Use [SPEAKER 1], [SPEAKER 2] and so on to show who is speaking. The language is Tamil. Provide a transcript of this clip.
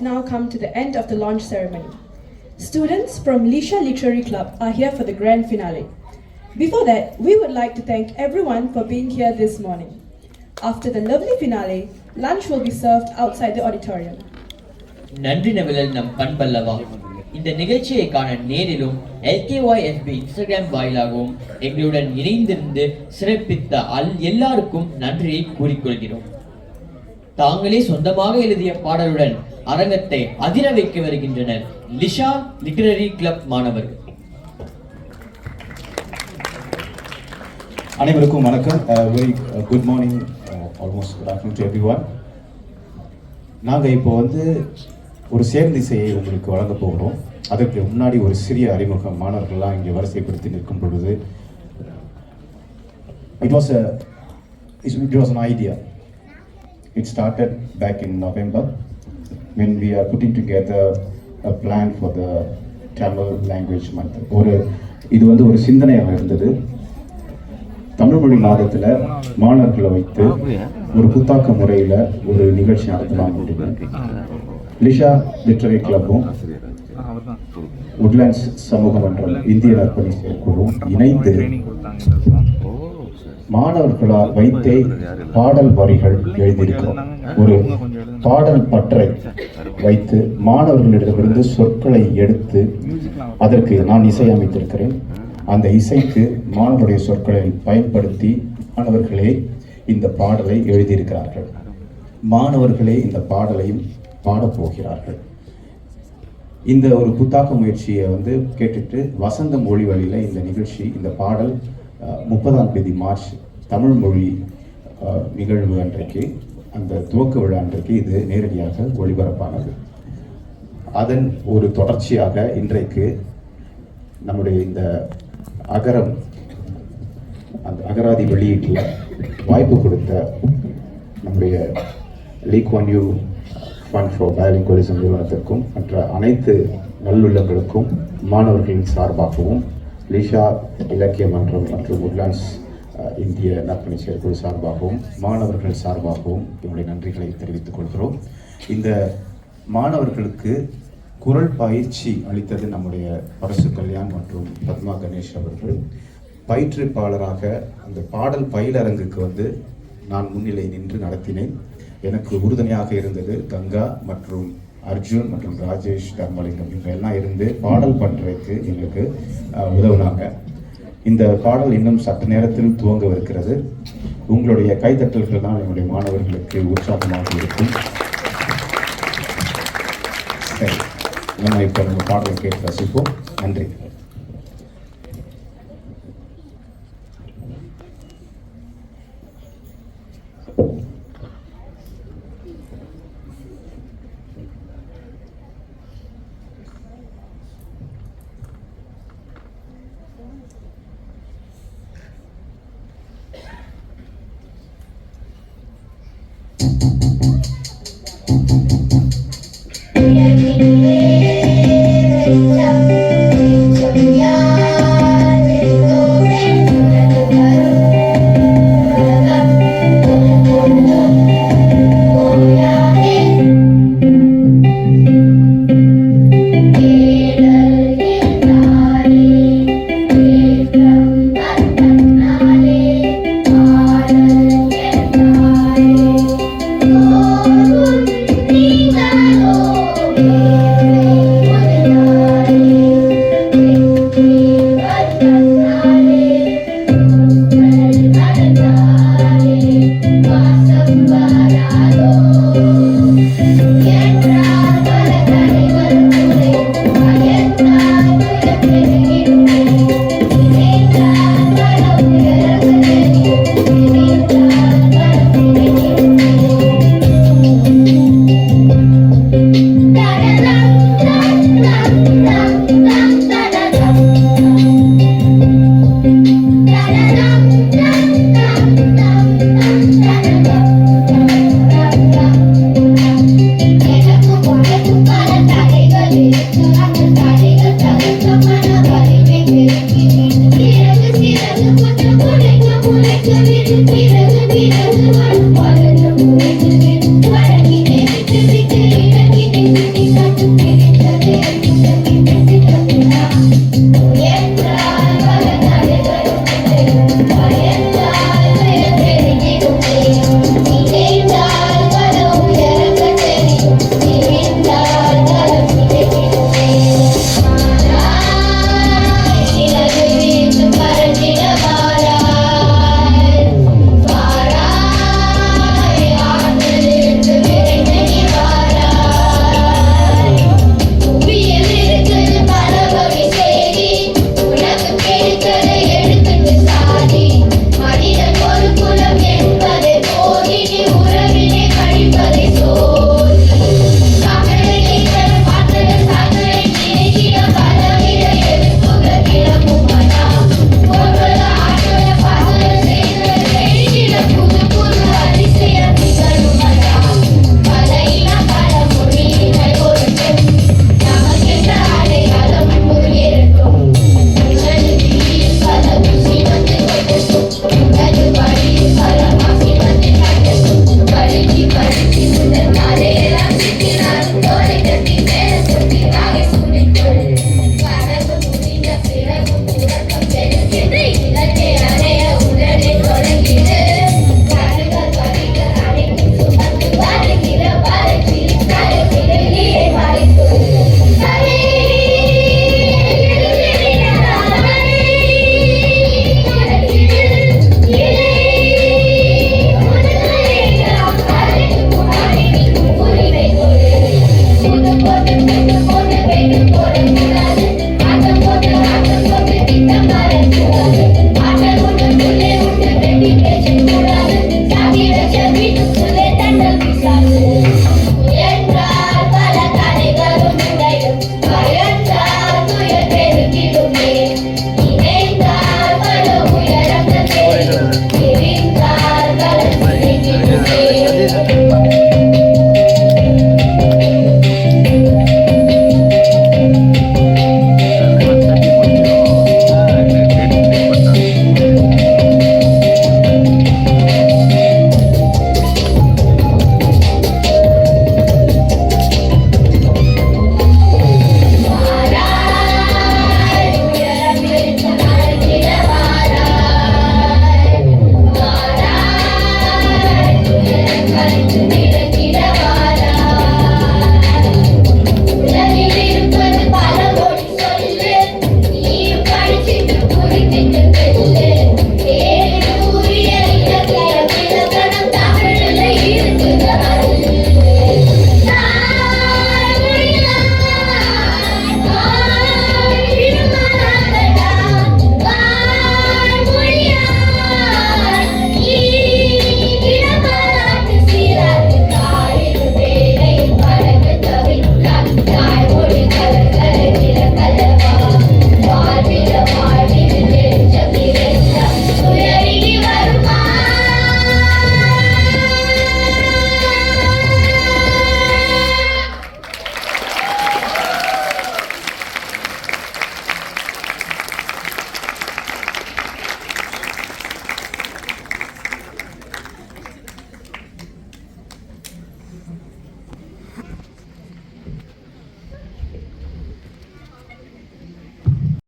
[SPEAKER 1] have now come to the end of the launch ceremony. Students from Lisha Literary Club are here for the grand finale. Before that, we would like to thank everyone for being here this morning. After the lovely finale, lunch will be served outside the auditorium.
[SPEAKER 2] நன்றி நவிழல் நம் பண்பல்லவா. இந்த நிகழ்ச்சியை காண நேரிலும் LKYFB இன்ஸ்டாகிராம் வாயிலாகவும் எங்களுடன் இணைந்திருந்து சிறப்பித்த எல்லாருக்கும் நன்றியை கூறிக்கொள்கிறோம். தாங்களே சொந்தமாக எழுதிய பாடலுடன் அரங்கத்தை அதிர வைக்க வருகின்றனர் லிஷா லிட்டரரி கிளப் மாணவர்கள்.
[SPEAKER 3] அனைவருக்கும் வணக்கம். Very good morning, almost good afternoon to everyone. நாங்கள் இப்போ ஒரு சேர்ந்திசையை உங்களுக்கு வழங்க போகிறோம். அதற்கு முன்னாடி ஒரு சிறிய அறிமுகம். மாணவர்கள்லாம் இங்கே வரிசைப்படுத்தி நிற்கும் பொழுது it was an idea. It started back in November when we are putting together a plan for the Tamil language month. இது ஒரு சிந்தனையாக இருந்தது. தமிழ் மொழி மாதத்தில் மாணவர்களை வைத்து ஒரு புத்தாக்க முறையில் ஒரு நிகழ்ச்சி நடத்தலாம் அப்படின்னு லிஷா லிட்டரரி கிளப்பும் உட்லாண்ட்ஸ் சமூக மன்றம் இந்திய நற்பணி செயற்குழுவும் இணைந்து மாணவர்களால் வைத்தே பாடல் வரிகள் எழுதியிருக்கிறோம். ஒரு பாடல் பற்றை வைத்து மாணவர்களிடமிருந்து சொற்களை எடுத்து அதற்கு நான் இசையமைத்திருக்கிறேன். அந்த இசைக்கு மாணவருடைய சொற்களை பயன்படுத்தி மாணவர்களே இந்த பாடலை எழுதியிருக்கிறார்கள். மாணவர்களே இந்த பாடலையும் பாடப்போகிறார்கள். இந்த ஒரு புத்தாக்க முயற்சியை கேட்டுட்டு வசந்த மொழி வழியில் இந்த நிகழ்ச்சி, இந்த பாடல் 30ஆம் தேதி மார்ச் தமிழ் மொழி நிகழ்வு அன்றைக்கு, அந்த துவக்க விழா அன்றைக்கு இது நேரடியாக ஒளிபரப்பானது. அதன் ஒரு தொடர்ச்சியாக இன்றைக்கு நம்முடைய இந்த அகரம், அந்த அகராதி வெளியீட்டில் வாய்ப்பு கொடுத்த நம்முடைய Lee Kuan Yew fund for bilingualism நிறுவனத்திற்கும் மற்ற அனைத்து நல்லுள்ளங்களுக்கும் மாணவர்களின் சார்பாகவும் லிஷா இலக்கிய மன்றம் மற்றும் உட்லாண்ட்ஸ் இந்திய நற்பணி செயற்குழு சார்பாகவும் மாணவர்கள் சார்பாகவும் என்னுடைய நன்றிகளை தெரிவித்துக் கொள்கிறோம். இந்த மாணவர்களுக்கு குரல் பயிற்சி அளித்தது நம்முடைய பரசு கல்யாண் மற்றும் பத்மா கணேஷ் அவர்கள். பயிற்றுவிப்பாளராக அந்த பாடல் பயிலரங்குக்கு நான் முன்னிலை நின்று நடத்தினேன். எனக்கு உறுதுணையாக இருந்தது கங்கா மற்றும் அர்ஜுன் மற்றும் ராஜேஷ் தர்மலிங்கம். இவங்க எல்லாம் இருந்து பாடல் பண்றதுக்கு எங்களுக்கு உதவுனாங்க. இந்த பாடல் இன்னும் சற்று நேரத்தில் துவங்கவிருக்கிறது. உங்களுடைய கைத்தட்டல்கள் தான் என்னுடைய மாணவர்களுக்கு உற்சாகமாக இருக்கும். சரி, நம்ம இப்போ நம்ம பாடலை கேட்டு ரசிப்போம். நன்றி.